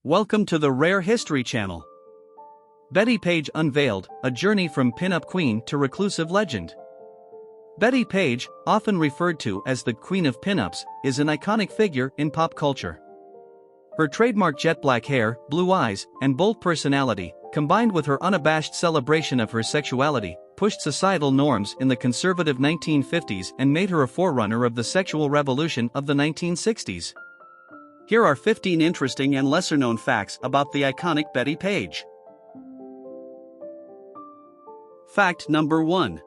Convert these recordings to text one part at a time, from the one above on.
Welcome to the Rare History Channel. Bettie Page unveiled, a journey from pin-up queen to reclusive legend. Bettie Page, often referred to as the Queen of Pin-ups, is an iconic figure in pop culture. Her trademark jet black hair, blue eyes, and bold personality, combined with her unabashed celebration of her sexuality, pushed societal norms in the conservative 1950s and made her a forerunner of the sexual revolution of the 1960s. Here are 15 interesting and lesser-known facts about the iconic Bettie Page. Fact number 1.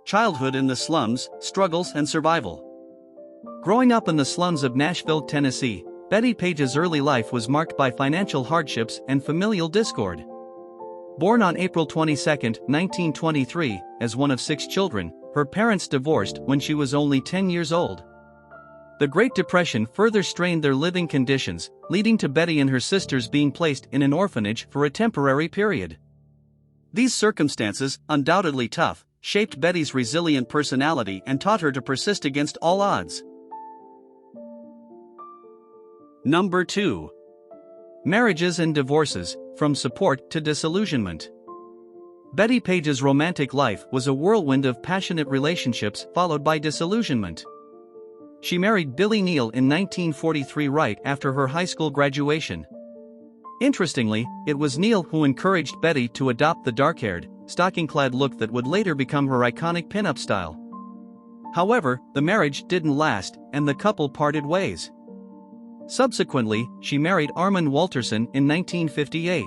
Childhood in the slums, struggles and survival. Growing up in the slums of Nashville, Tennessee, Bettie Page's early life was marked by financial hardships and familial discord. Born on April 22, 1923, as one of 6 children, her parents divorced when she was only 10 years old. The Great Depression further strained their living conditions, leading to Bettie and her sisters being placed in an orphanage for a temporary period. These circumstances, undoubtedly tough, shaped Bettie's resilient personality and taught her to persist against all odds. Number 2. Marriages and divorces, from support to disillusionment. Bettie Page's romantic life was a whirlwind of passionate relationships followed by disillusionment. She married Billy Neal in 1943 right after her high school graduation. Interestingly, it was Neal who encouraged Bettie to adopt the dark-haired, stocking-clad look that would later become her iconic pin-up style. However, the marriage didn't last, and the couple parted ways. Subsequently, she married Armand Walterson in 1958.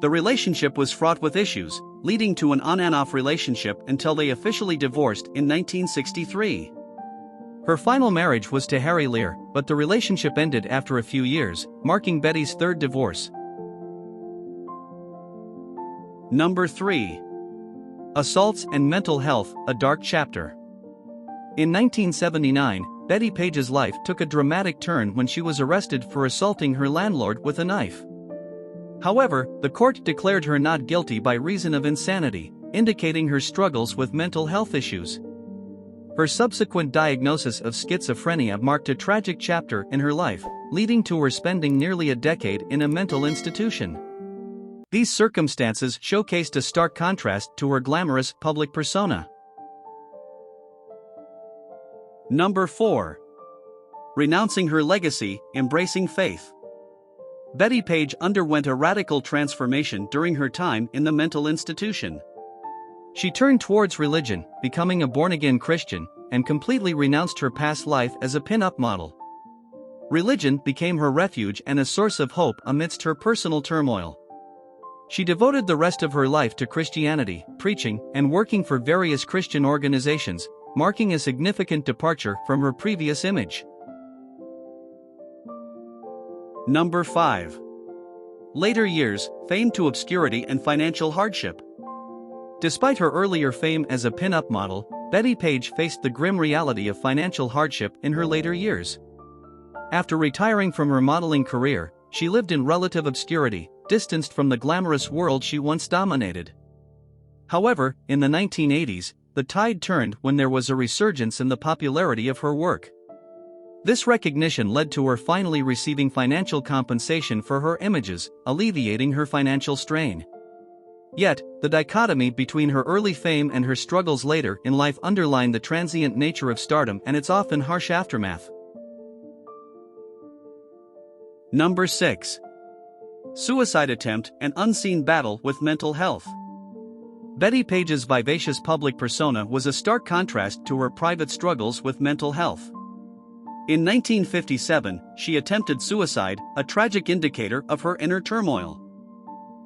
The relationship was fraught with issues, leading to an on-and-off relationship until they officially divorced in 1963. Her final marriage was to Harry Lear, but the relationship ended after a few years, marking Bettie's third divorce. Number 3. Assaults and mental health, a dark chapter. In 1979, Bettie Page's life took a dramatic turn when she was arrested for assaulting her landlord with a knife. However, the court declared her not guilty by reason of insanity, indicating her struggles with mental health issues. Her subsequent diagnosis of schizophrenia marked a tragic chapter in her life, leading to her spending nearly a decade in a mental institution. These circumstances showcased a stark contrast to her glamorous public persona. Number 4. Renouncing her legacy, embracing faith. Bettie Page underwent a radical transformation during her time in the mental institution. She turned towards religion, becoming a born-again Christian, and completely renounced her past life as a pin-up model. Religion became her refuge and a source of hope amidst her personal turmoil. She devoted the rest of her life to Christianity, preaching, and working for various Christian organizations, marking a significant departure from her previous image. Number 5. Later years, fame to obscurity and financial hardship. Despite her earlier fame as a pin-up model, Bettie Page faced the grim reality of financial hardship in her later years. After retiring from her modeling career, she lived in relative obscurity, distanced from the glamorous world she once dominated. However, in the 1980s, the tide turned when there was a resurgence in the popularity of her work. This recognition led to her finally receiving financial compensation for her images, alleviating her financial strain. Yet, the dichotomy between her early fame and her struggles later in life underlined the transient nature of stardom and its often harsh aftermath. Number 6. Suicide attempt and unseen battle with mental health. Bettie Page's vivacious public persona was a stark contrast to her private struggles with mental health. In 1957, she attempted suicide, a tragic indicator of her inner turmoil.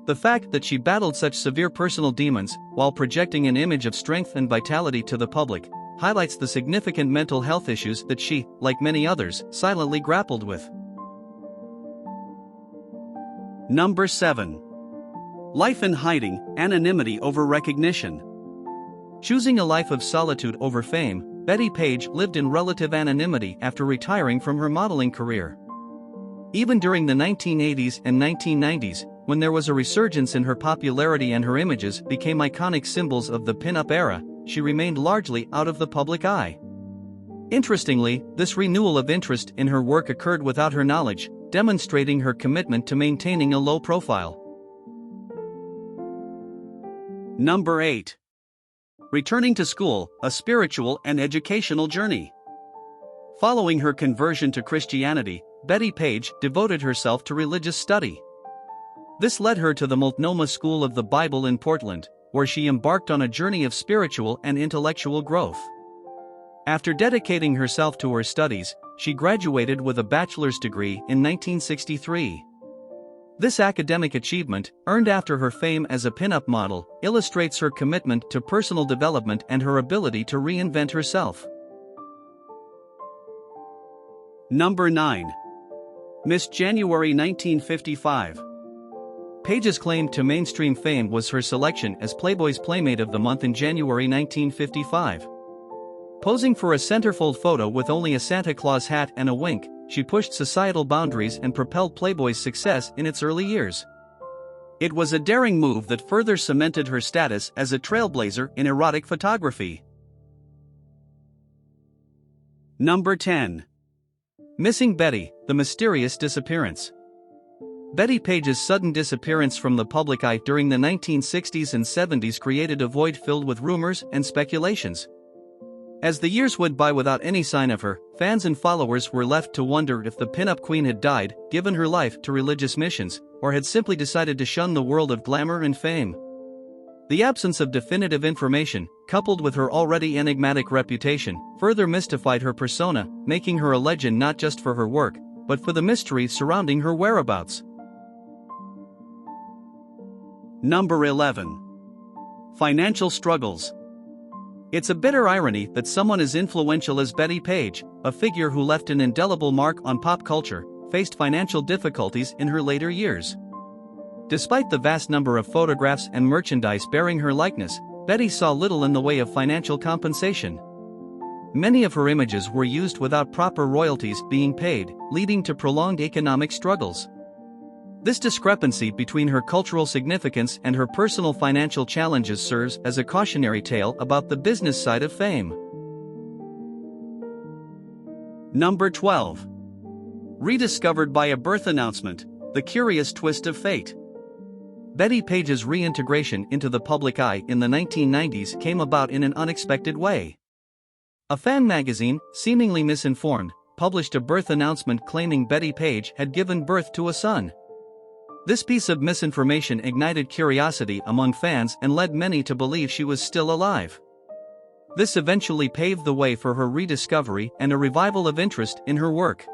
The fact that she battled such severe personal demons, while projecting an image of strength and vitality to the public, highlights the significant mental health issues that she, like many others, silently grappled with. Number 7. Life in hiding, anonymity over recognition. Choosing a life of solitude over fame, Bettie Page lived in relative anonymity after retiring from her modeling career. Even during the 1980s and 1990s, when there was a resurgence in her popularity and her images became iconic symbols of the pin-up era, she remained largely out of the public eye. Interestingly, this renewal of interest in her work occurred without her knowledge, demonstrating her commitment to maintaining a low profile. Number 8. Returning to school, a spiritual and educational journey. Following her conversion to Christianity, Bettie Page devoted herself to religious study. This led her to the Multnomah School of the Bible in Portland, where she embarked on a journey of spiritual and intellectual growth. After dedicating herself to her studies, she graduated with a bachelor's degree in 1963. This academic achievement, earned after her fame as a pin-up model, illustrates her commitment to personal development and her ability to reinvent herself. Number 9. Miss January 1955. Page's claim to mainstream fame was her selection as Playboy's Playmate of the Month in January 1955. Posing for a centerfold photo with only a Santa Claus hat and a wink, she pushed societal boundaries and propelled Playboy's success in its early years. It was a daring move that further cemented her status as a trailblazer in erotic photography. Number 10. Missing Betty, the mysterious disappearance. Bettie Page's sudden disappearance from the public eye during the 1960s and 70s created a void filled with rumors and speculations. As the years went by without any sign of her, fans and followers were left to wonder if the pin-up queen had died, given her life to religious missions, or had simply decided to shun the world of glamour and fame. The absence of definitive information, coupled with her already enigmatic reputation, further mystified her persona, making her a legend not just for her work, but for the mystery surrounding her whereabouts. Number 11. Financial struggles. It's a bitter irony that someone as influential as Bettie Page, a figure who left an indelible mark on pop culture, faced financial difficulties in her later years. Despite the vast number of photographs and merchandise bearing her likeness, Betty saw little in the way of financial compensation. Many of her images were used without proper royalties being paid, leading to prolonged economic struggles. This discrepancy between her cultural significance and her personal financial challenges serves as a cautionary tale about the business side of fame. Number 12. Rediscovered by a birth announcement, the curious twist of fate. Bettie Page's reintegration into the public eye in the 1990s came about in an unexpected way. A fan magazine, seemingly misinformed, published a birth announcement claiming Bettie Page had given birth to a son. This piece of misinformation ignited curiosity among fans and led many to believe she was still alive. This eventually paved the way for her rediscovery and a revival of interest in her work.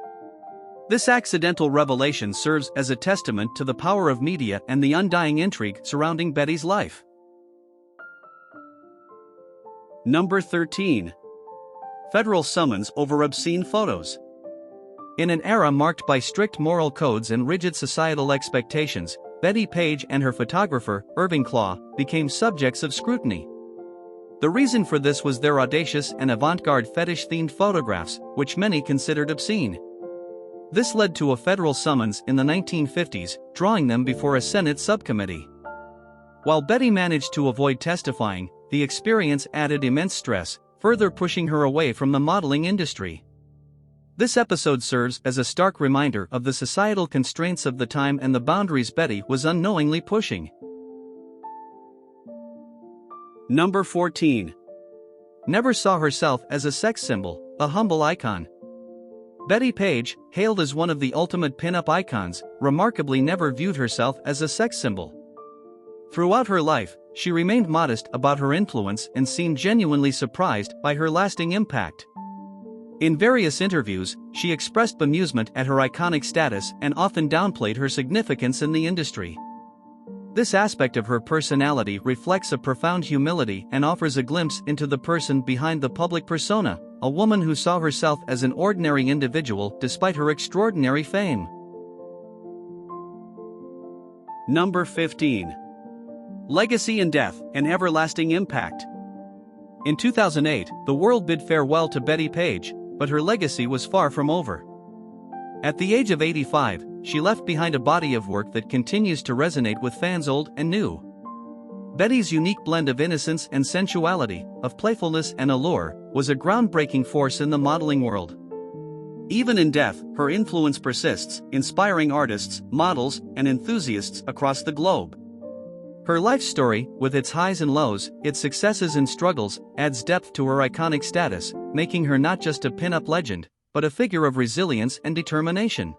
This accidental revelation serves as a testament to the power of media and the undying intrigue surrounding Betty's life. Number 13. Federal summons over obscene photos. In an era marked by strict moral codes and rigid societal expectations, Bettie Page and her photographer, Irving Klaw, became subjects of scrutiny. The reason for this was their audacious and avant-garde fetish-themed photographs, which many considered obscene. This led to a federal summons in the 1950s, drawing them before a Senate subcommittee. While Betty managed to avoid testifying, the experience added immense stress, further pushing her away from the modeling industry. This episode serves as a stark reminder of the societal constraints of the time and the boundaries Betty was unknowingly pushing. Number 14. Never saw herself as a sex symbol, a humble icon. Bettie Page, hailed as one of the ultimate pin-up icons, remarkably never viewed herself as a sex symbol. Throughout her life, she remained modest about her influence and seemed genuinely surprised by her lasting impact. In various interviews, she expressed bemusement at her iconic status and often downplayed her significance in the industry. This aspect of her personality reflects a profound humility and offers a glimpse into the person behind the public persona, a woman who saw herself as an ordinary individual despite her extraordinary fame. Number 15. Legacy and death, an everlasting impact. In 2008, the world bid farewell to Bettie Page, but her legacy was far from over. At the age of 85, she left behind a body of work that continues to resonate with fans old and new. Betty's unique blend of innocence and sensuality, of playfulness and allure, was a groundbreaking force in the modeling world. Even in death, her influence persists, inspiring artists, models, and enthusiasts across the globe. Her life story, with its highs and lows, its successes and struggles, adds depth to her iconic status, making her not just a pin-up legend, but a figure of resilience and determination.